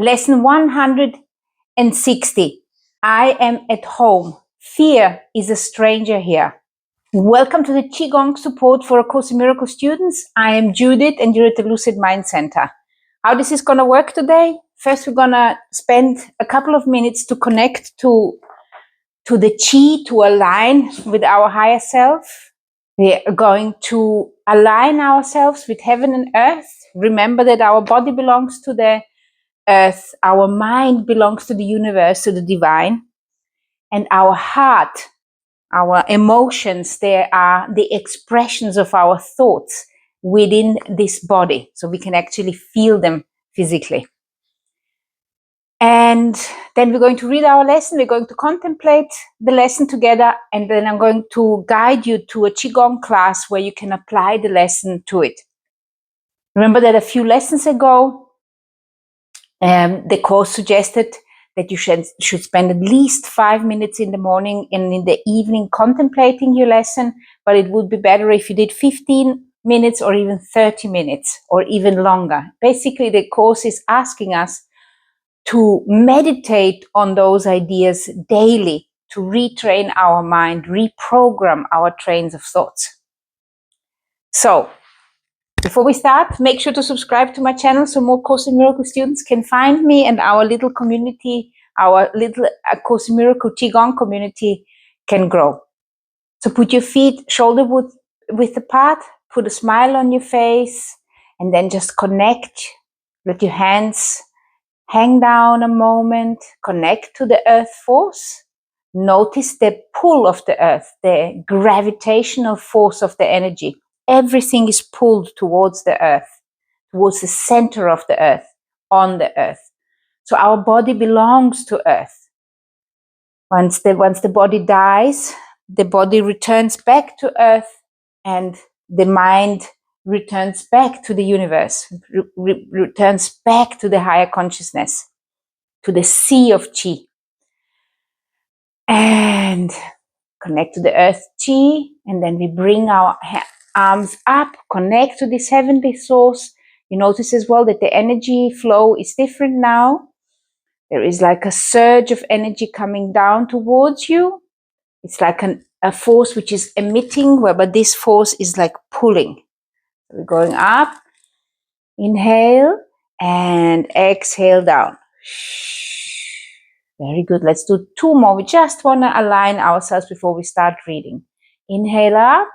Lesson 160. I am at home. Fear is a stranger here. Welcome to the Qigong support for A Course in Miracles students. I am Judith and you're at the Lucid Mind Center. How this is going to work today? First, we're going to spend a couple of minutes to connect to the Qi, to align with our higher self. We are going to align ourselves with heaven and earth. Remember that our body belongs to the earth, our mind belongs to the universe, to the divine, and our heart, our emotions, they are the expressions of our thoughts within this body, so we can actually feel them physically. And then we're going to read our lesson, we're going to contemplate the lesson together, and then I'm going to guide you to a Qigong class where you can apply the lesson to it. Remember that a few lessons ago, the course suggested that you should spend at least 5 minutes in the morning and in the evening contemplating your lesson, but it would be better if you did 15 minutes or even 30 minutes or even longer. Basically, the course is asking us to meditate on those ideas daily, to retrain our mind, reprogram our trains of thoughts. So, before we start, make sure to subscribe to my channel so more Course in Miracles students can find me and our little community, our little Course in Miracles Qigong community can grow. So put your feet shoulder width apart, put a smile on your face, and then just connect. Let your hands hang down a moment, connect to the earth force. Notice the pull of the earth, the gravitational force of the energy. Everything is pulled towards the earth, towards the center of the earth, on the earth. So our body belongs to earth. Once the body dies, the body returns back to earth and the mind returns back to the universe, returns back to the higher consciousness, to the sea of Qi. And connect to the earth Qi, and then we bring our arms up, connect to this heavenly source. You notice as well that the energy flow is different now. There is like a surge of energy coming down towards you. It's like a force which is emitting, but this force is like pulling. We're going up, inhale, and exhale down. Very good. Let's do 2 more. We just want to align ourselves before we start reading. Inhale up.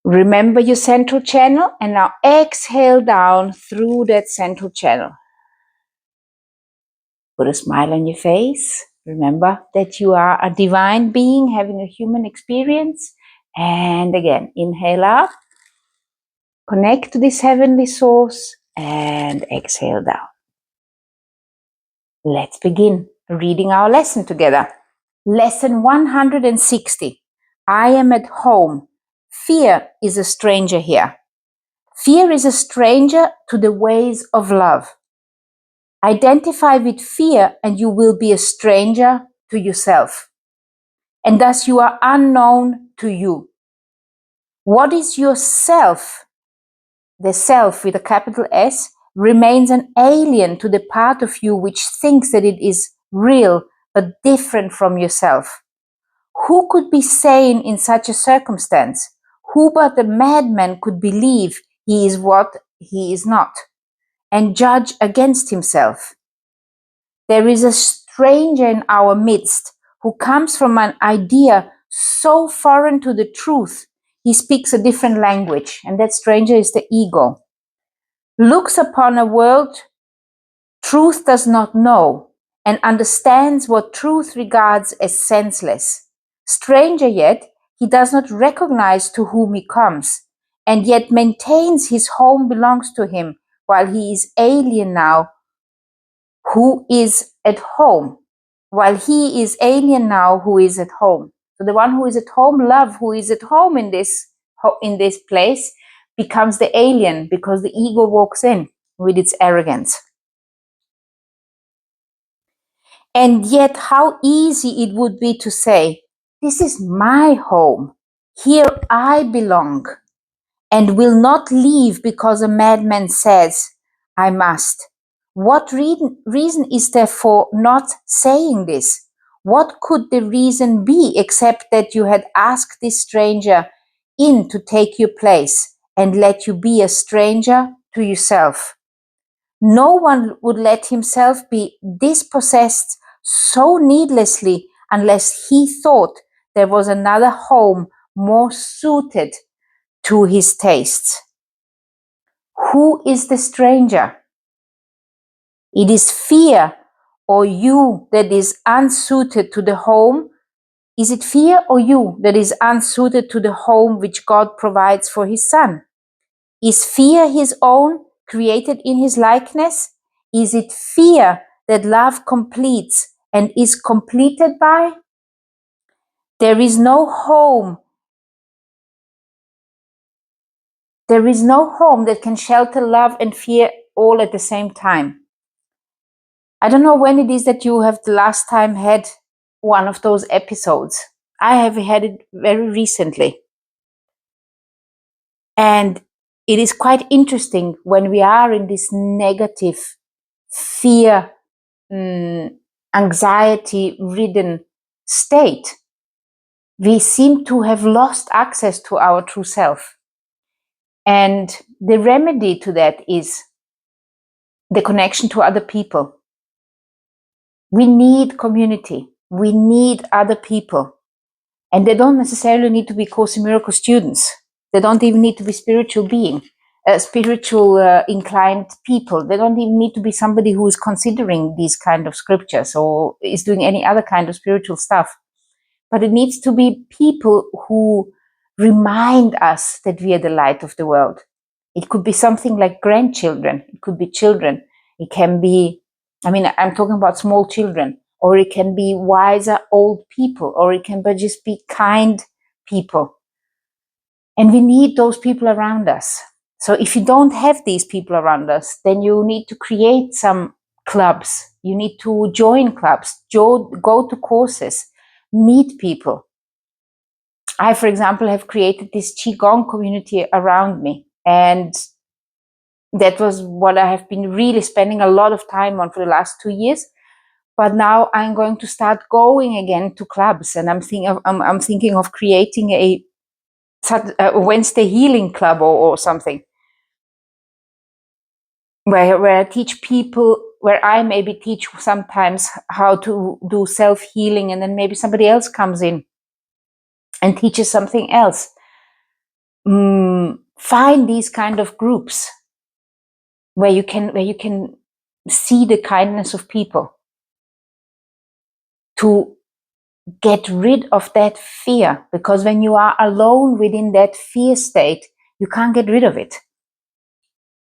Remember your central channel, and now exhale down through that central channel. Put a smile on your face. Remember that you are a divine being having a human experience. And again, inhale up. Connect to this heavenly source and exhale down. Let's begin reading our lesson together. Lesson 160. I am at home. Fear is a stranger here. Fear is a stranger to the ways of love. Identify with fear and you will be a stranger to yourself. And thus you are unknown to you. What is your self? The self with a capital S remains an alien to the part of you which thinks that it is real but different from yourself. Who could be sane in such a circumstance? Who but a madman could believe he is what he is not, and judge against himself? There is a stranger in our midst who comes from an idea so foreign to the truth, he speaks a different language, and that stranger is the ego. Looks upon a world truth does not know, and understands what truth regards as senseless. Stranger yet, he does not recognize to whom he comes, and yet maintains his home belongs to him, while he is alien now, who is at home. While he is alien now, who is at home. So the one who is at home, love, who is at home in this place, becomes the alien because the ego walks in with its arrogance. And yet how easy it would be to say, this is my home, here I belong, and will not leave because a madman says, I must. What reason is there for not saying this? What could the reason be except that you had asked this stranger in to take your place and let you be a stranger to yourself? No one would let himself be dispossessed so needlessly unless he thought there was another home more suited to his tastes. Who is the stranger? It is fear or you that is unsuited to the home. Is it fear or you that is unsuited to the home which God provides for his son? Is fear his own, created in his likeness? Is it fear that love completes and is completed by? There is no home. There is no home that can shelter love and fear all at the same time. I don't know when it is that you have the last time had one of those episodes. I have had it very recently. And it is quite interesting when we are in this negative, fear, anxiety-ridden state. We seem to have lost access to our true self. And the remedy to that is the connection to other people. We need community. We need other people. And they don't necessarily need to be Course in Miracles students. They don't even need to be spiritual inclined people. They don't even need to be somebody who is considering these kind of scriptures or is doing any other kind of spiritual stuff. But it needs to be people who remind us that we are the light of the world. It could be something like grandchildren. It could be children. It can be, I'm talking about small children, or it can be wiser old people, or it can just be kind people. And we need those people around us. So if you don't have these people around us, then you need to create some clubs. You need to join clubs, go to courses, meet people. I, for example, have created this Qigong community around me. And that was what I have been really spending a lot of time on for the last 2 years. But now I'm going to start going again to clubs. And I'm thinking of creating a Wednesday healing club or something. Where I teach people, where I maybe teach sometimes how to do self-healing, and then maybe somebody else comes in and teaches something else. Find these kind of groups where you can see the kindness of people, to get rid of that fear, because when you are alone within that fear state, you can't get rid of it.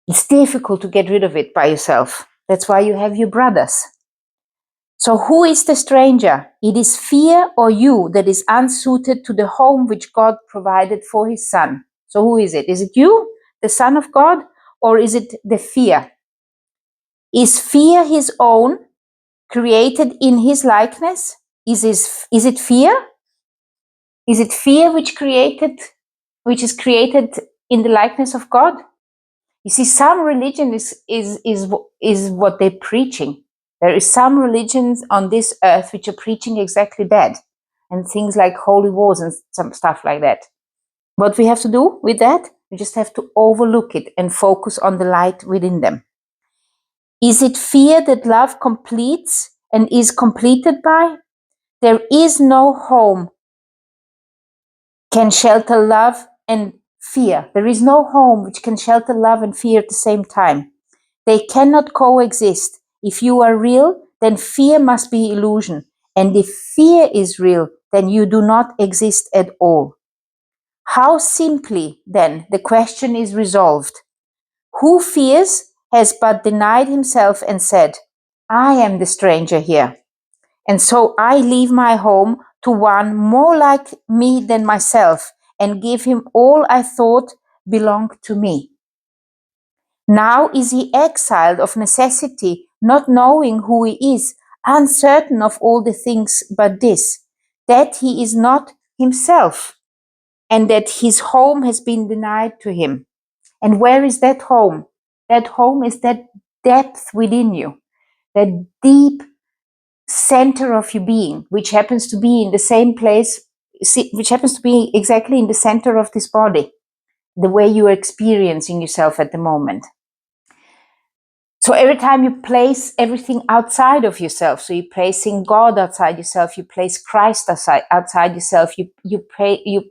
It's difficult to get rid of it by yourself. That's why you have your brothers. So who is the stranger? It is fear or you that is unsuited to the home which God provided for his son. So who is it? Is it you, the son of God, or is it the fear? Is fear his own, created in his likeness? Is it fear? Is it fear which is created in the likeness of God? You see, some religion is what they're preaching. There is some religions on this earth which are preaching exactly that, and things like holy wars and some stuff like that. What we have to do with that, we just have to overlook it and focus on the light within them. Is it fear that love completes and is completed by? There is no home can shelter love and fear. There is no home which can shelter love and fear at the same time. They cannot coexist. If you are real, then fear must be illusion. And if fear is real, then you do not exist at all. How simply, then, the question is resolved. Who fears has but denied himself and said, I am the stranger here. And so I leave my home to one more like me than myself and give him all I thought belonged to me. Now is he exiled of necessity, not knowing who he is, uncertain of all the things but this, that he is not himself, and that his home has been denied to him. And where is that home? That home is that depth within you, that deep center of your being, which happens to be in the same place, which happens to be exactly in the center of this body, the way you are experiencing yourself at the moment. So every time you place everything outside of yourself, so you're placing God outside yourself, you place Christ outside yourself, you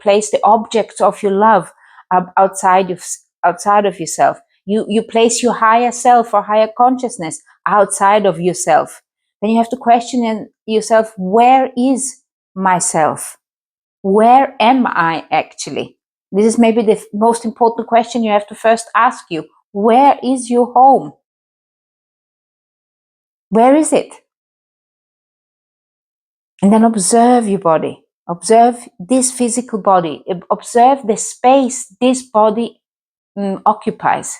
place the objects of your love outside of yourself. You place your higher self or higher consciousness outside of yourself. Then you have to question yourself, where is myself? Where am I actually? This is maybe the most important question you have to first ask you. Where is your home? Where is it? And then observe your body. Observe this physical body. Observe the space this body occupies.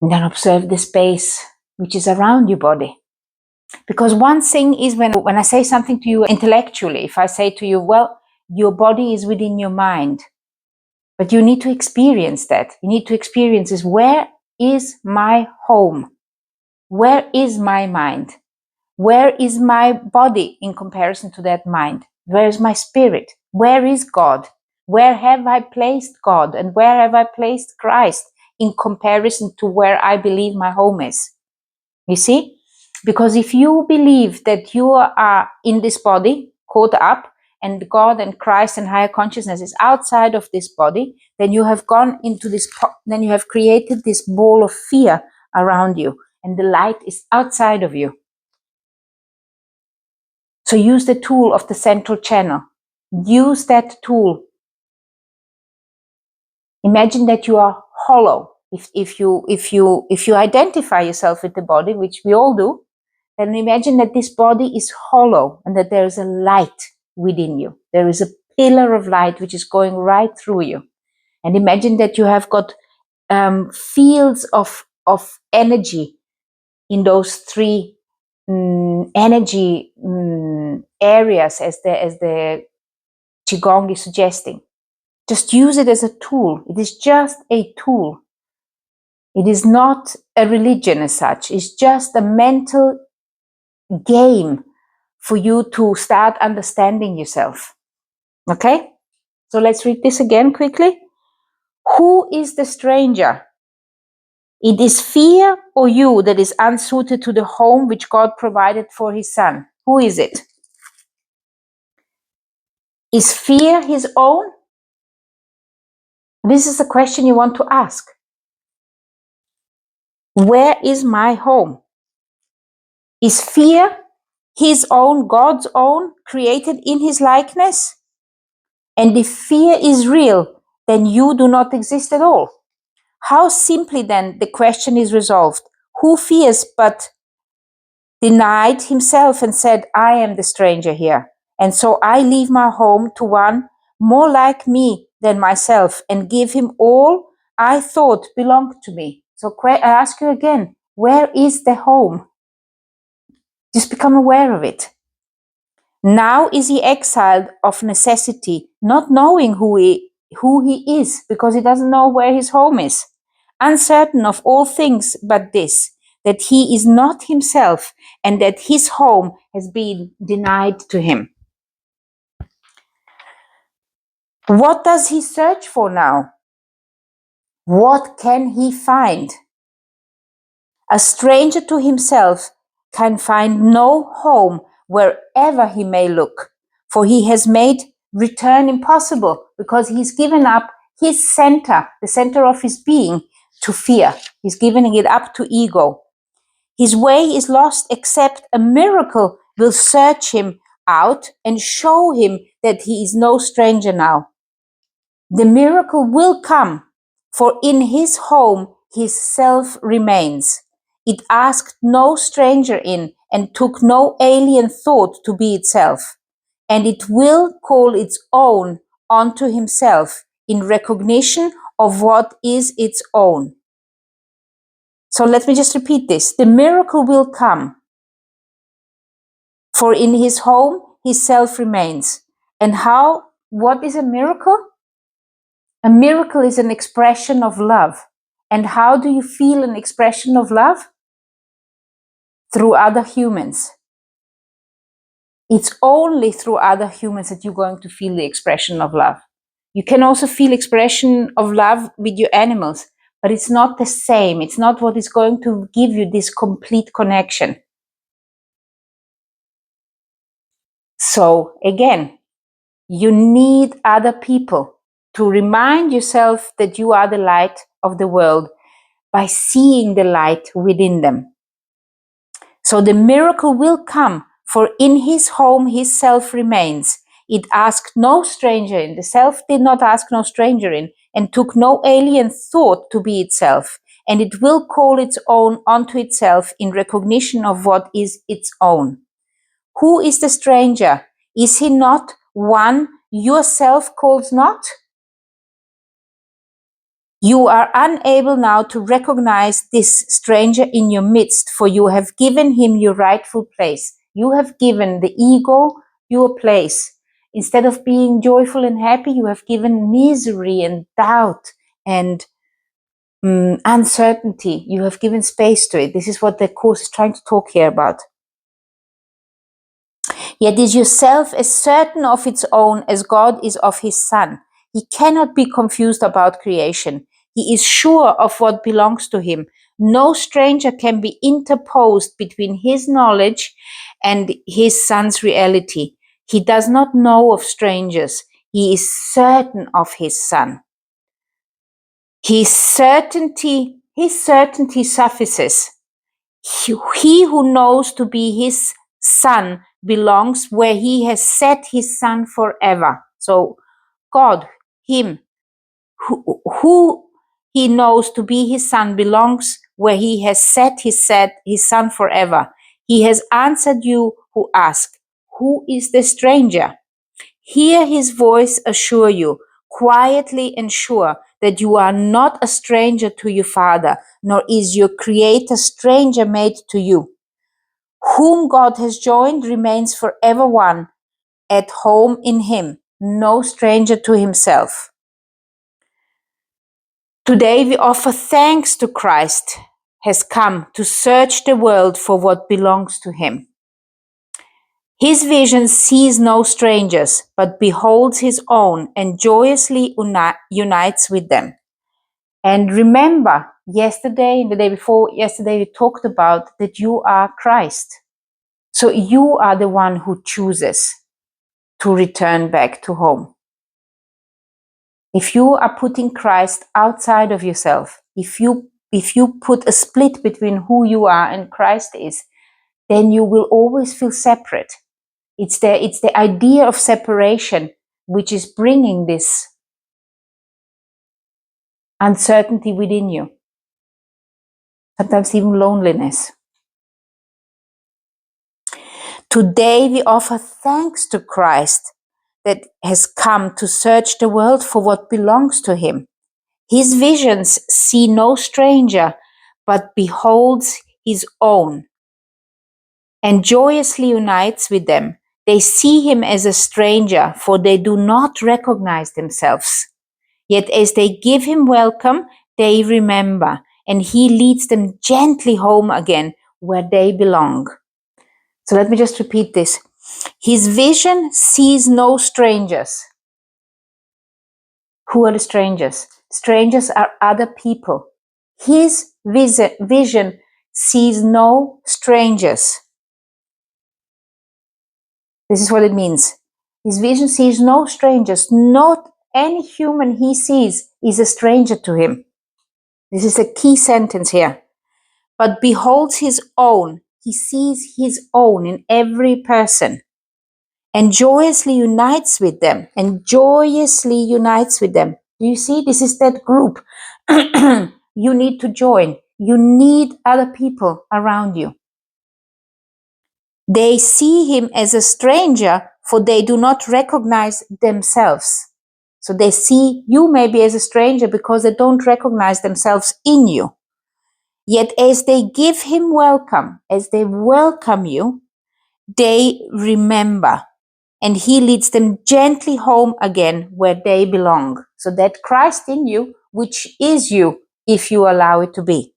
And then observe the space which is around your body. Because one thing is when I say something to you intellectually, if I say to you, well, your body is within your mind, but you need to experience that. You need to experience this. Where is my home? Where is my mind? Where is my body in comparison to that mind? Where is my spirit? Where is God? Where have I placed God? And where have I placed Christ in comparison to where I believe my home is? You see? Because if you believe that you are in this body, caught up, and God and Christ and higher consciousness is outside of this body, then you have gone into this, then you have created this ball of fear around you, and the light is outside of you. So use the tool of the central channel. Use that tool. Imagine that you are hollow. If you identify yourself with the body, which we all do, then imagine that this body is hollow and that there is a light within you. There is a pillar of light which is going right through you. And imagine that you have got fields of energy in those three energy areas as the Qigong is suggesting. Just use it as a tool. It is just a tool. It is not a religion as such. It's just a mental game for you to start understanding yourself. Okay? So let's read this again quickly. Who is the stranger? It is fear or you that is unsuited to the home which God provided for his son. Who is it? Is fear his own? This is a question you want to ask. Where is my home? Is fear his own, God's own, created in his likeness? And if fear is real, then you do not exist at all. How simply then the question is resolved. Who fears but denied himself and said, I am the stranger here. And so I leave my home to one more like me than myself and give him all I thought belonged to me. So I ask you again, where is the home? Just become aware of it. Now is he exiled of necessity, not knowing who he is, because he doesn't know where his home is. Uncertain of all things but this, that he is not himself and that his home has been denied to him. What does he search for now? What can he find? A stranger to himself can find no home wherever he may look, for he has made return impossible because he's given up his center, the center of his being, to fear. He's giving it up to ego. His way is lost except a miracle will search him out and show him that he is no stranger now. The miracle will come, for in his home his self remains. It asked no stranger in and took no alien thought to be itself. And it will call its own onto himself in recognition of what is its own. So let me just repeat this. The miracle will come, for in his home his self remains. And what is a miracle? A miracle is an expression of love. And how do you feel an expression of love? Through other humans. It's only through other humans that you're going to feel the expression of love. You can also feel expression of love with your animals, but it's not the same. It's not what is going to give you this complete connection. So again, you need other people to remind yourself that you are the light of the world by seeing the light within them. So the miracle will come, for in his home his self remains. It asked no stranger in. The self did not ask no stranger in, and took no alien thought to be itself. And it will call its own unto itself in recognition of what is its own. Who is the stranger? Is he not one yourself calls not? You are unable now to recognize this stranger in your midst, for you have given him your rightful place. You have given the ego your place. Instead of being joyful and happy, you have given misery and doubt and uncertainty. You have given space to it. This is what the Course is trying to talk here about. Yet is yourself as certain of its own as God is of his Son. He cannot be confused about creation. He is sure of what belongs to him. No stranger can be interposed between his knowledge and his Son's reality. He does not know of strangers. He is certain of his Son. His certainty suffices. He who knows to be his Son belongs where he has set his Son forever. So God, him, who he knows to be his Son belongs where he has set his Son forever. He has answered you who ask, who is the stranger? Hear his voice assure you, quietly and sure, that you are not a stranger to your Father, nor is your Creator stranger made to you. Whom God has joined remains forever one, at home in him, no stranger to himself. Today we offer thanks to Christ has come to search the world for what belongs to him. His vision sees no strangers, but beholds his own and joyously unites with them. And remember, yesterday and the day before yesterday, we talked about that you are Christ. So you are the one who chooses to return back to home. If you are putting Christ outside of yourself, if you put a split between who you are and Christ is, then you will always feel separate. It's the idea of separation which is bringing this uncertainty within you. Sometimes even loneliness. Today we offer thanks to Christ that has come to search the world for what belongs to him. His visions see no stranger, but beholds his own and joyously unites with them. They see him as a stranger, for they do not recognize themselves. Yet as they give him welcome, they remember, and he leads them gently home again where they belong. So let me just repeat this. His vision sees no strangers. Who are the strangers? Strangers are other people. His vision sees no strangers. This is what it means. His vision sees no strangers. Not any human he sees is a stranger to him. This is a key sentence here. But beholds his own. He sees his own in every person. And joyously unites with them. And joyously unites with them. Do you see? This is that group. You need to join. You need other people around you. They see him as a stranger, for they do not recognize themselves. So they see you maybe as a stranger because they don't recognize themselves in you. Yet as they give him welcome, as they welcome you, they remember. And he leads them gently home again where they belong. So that Christ in you, which is you, if you allow it to be.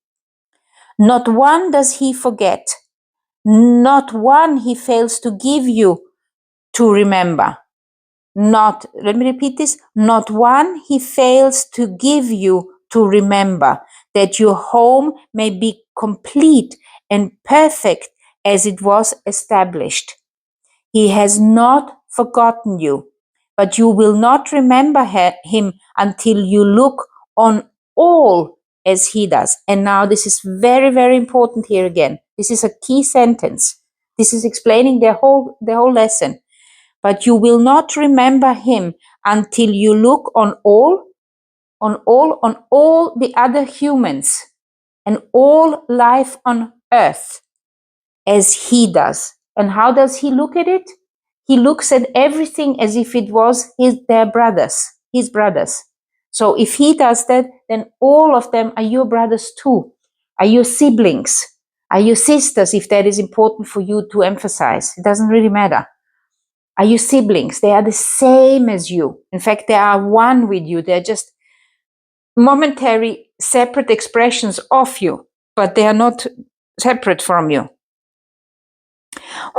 Not one does he forget. Not one he fails to give you to remember. Let me repeat this, not one he fails to give you to remember, that your home may be complete and perfect as it was established. He has not forgotten you, but you will not remember him until you look on all as he does. And now this is very, very important here again. This is a key sentence. This is explaining the whole lesson. But you will not remember him until you look on all the other humans and all life on earth as he does. And how does he look at it? He looks at everything as if it was his brothers. So if he does that, then all of them are your brothers too, are your siblings, are your sisters, if that is important for you to emphasize. It doesn't really matter. Are your siblings? They are the same as you. In fact, they are one with you. They're just momentary separate expressions of you, but they are not separate from you.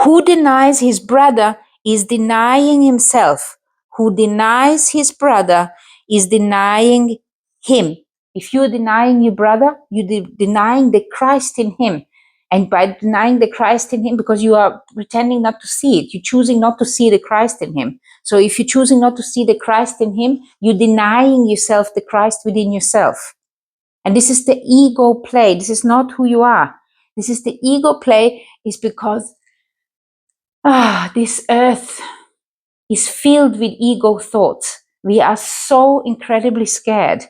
Who denies his brother is denying himself. Who denies his brother is denying him. If you're denying your brother, you're denying the Christ in him. And by denying the Christ in him, because you are pretending not to see it, you're choosing not to see the Christ in him. So if you're choosing not to see the Christ in him, you're denying yourself the Christ within yourself. And this is the ego play. This is not who you are. This is the ego play, is because this earth is filled with ego thoughts. We are so incredibly scared.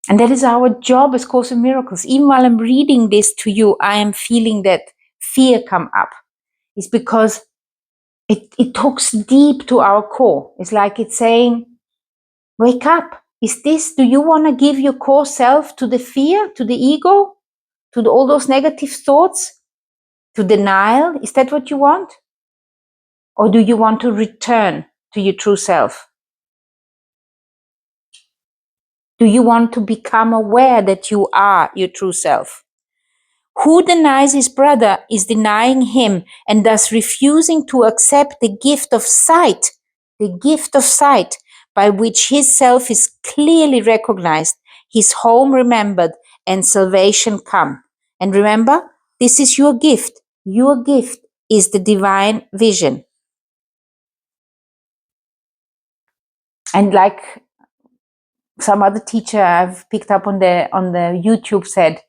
And that is our job as Course in Miracles. Even while I'm reading this to you, I am feeling that fear come up. It's because it talks deep to our core. It's like it's saying, wake up. Do you want to give your core self to the fear, to the ego, to all those negative thoughts, to denial? Is that what you want? Or do you want to return to your true self? Do you want to become aware that you are your true self? Who denies his brother is denying him and thus refusing to accept the gift of sight by which his self is clearly recognized, his home remembered, and salvation come. And remember, this is your gift. Your gift is the divine vision. And like some other teacher I've picked up on the YouTube said,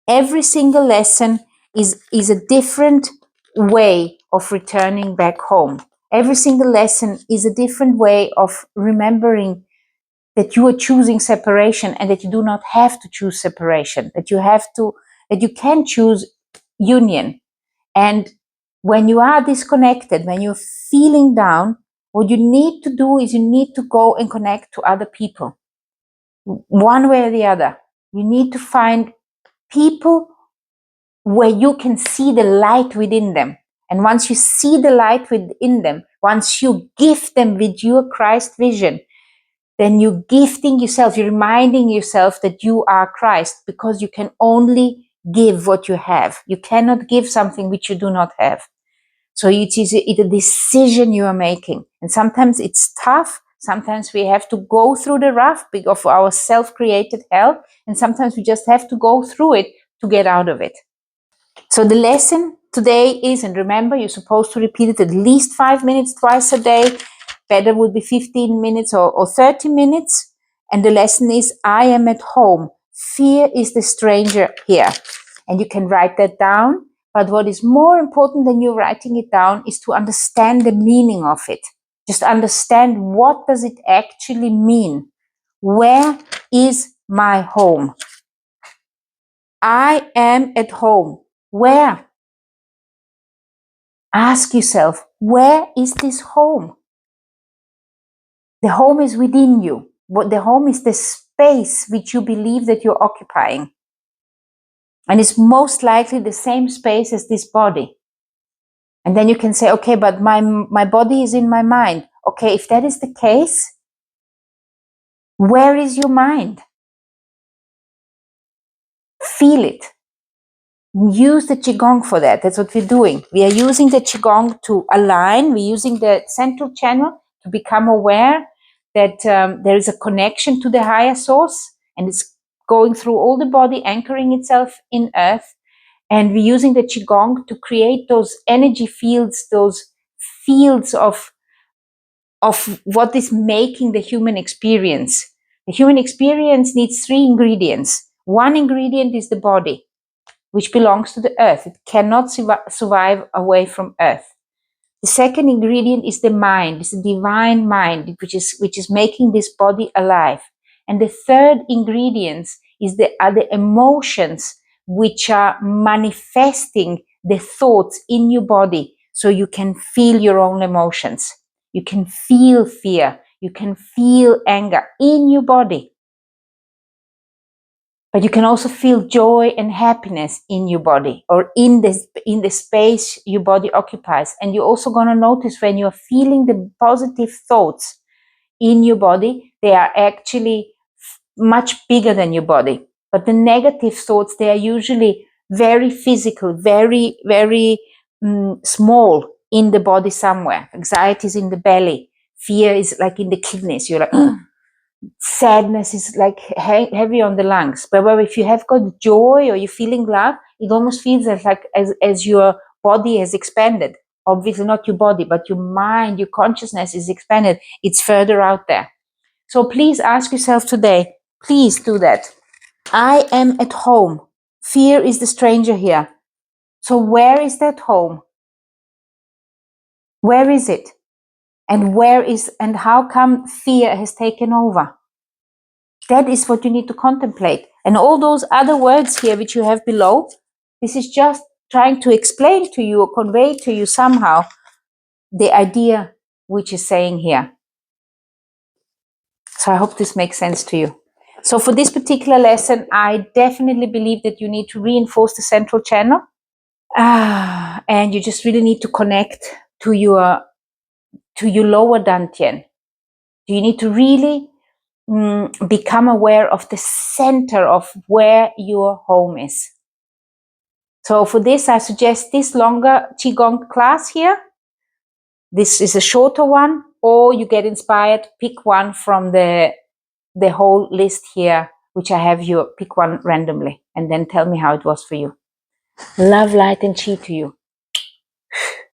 every single lesson is a different way of returning back home. Every single lesson is a different way of remembering that you are choosing separation and that you do not have to choose separation, that you can choose union. And when you are disconnected, when you're feeling down, what you need to do is you need to go and connect to other people. One way or the other. You need to find people where you can see the light within them. And once you see the light within them, once you gift them with your Christ vision, then you're gifting yourself, you're reminding yourself that you are Christ, because you can only give what you have. You cannot give something which you do not have. So it's a decision you are making. And sometimes it's tough. Sometimes we have to go through the rough of our self-created hell. And sometimes we just have to go through it to get out of it. So the lesson today is, and remember, you're supposed to repeat it at least 5 minutes twice a day. Better would be 15 minutes or 30 minutes. And the lesson is, I am at home. Fear is the stranger here. And you can write that down. But what is more important than you writing it down is to understand the meaning of it. Just understand, what does it actually mean? Where is my home? I am at home. Where? Ask yourself, where is this home? The home is within you. The home is the space which you believe that you're occupying. And it's most likely the same space as this body. And then you can say, okay, but my body is in my mind. Okay, if that is the case, where is your mind? feel it. Use the Qigong for that. That's what we're doing. We are using the Qigong to align. We're using the central channel to become aware that there is a connection to the higher source, and it's going through all the body, anchoring itself in earth. And we're using the Qigong to create those energy fields, those fields of what is making the human experience. The human experience needs 3 ingredients. One ingredient is the body, which belongs to the earth. It cannot survive away from earth. The second ingredient is the mind, it's the divine mind, which is making this body alive. And the third ingredient are the emotions, which are manifesting the thoughts in your body, so you can feel your own emotions. You can feel fear, you can feel anger in your body. But you can also feel joy and happiness in your body, or in the space your body occupies. And you're also going to notice when you're feeling the positive thoughts in your body, they are actually much bigger than your body. But the negative thoughts, they are usually very physical, very, very small in the body somewhere. Anxiety is in the belly. Fear is like in the kidneys. You're like, sadness is like heavy on the lungs. But if you have got joy or you're feeling love, it almost feels like as your body has expanded. Obviously not your body, but your mind, your consciousness is expanded. It's further out there. So please ask yourself today, please do that. I am at home. Fear is the stranger here. So where is that home? Where is it? And how come fear has taken over? That is what you need to contemplate. And all those other words here, which you have below, this is just trying to explain to you or convey to you somehow the idea which is saying here. So I hope this makes sense to you. So for this particular lesson, I definitely believe that you need to reinforce the central channel. And you just really need to connect to your lower dantian. You need to really become aware of the center of where your home is. So for this, I suggest this longer Qigong class here. This is a shorter one, or you get inspired, pick one from the whole list here, which I have you pick one randomly, and then tell me how it was for you. Love, light, and chi to you.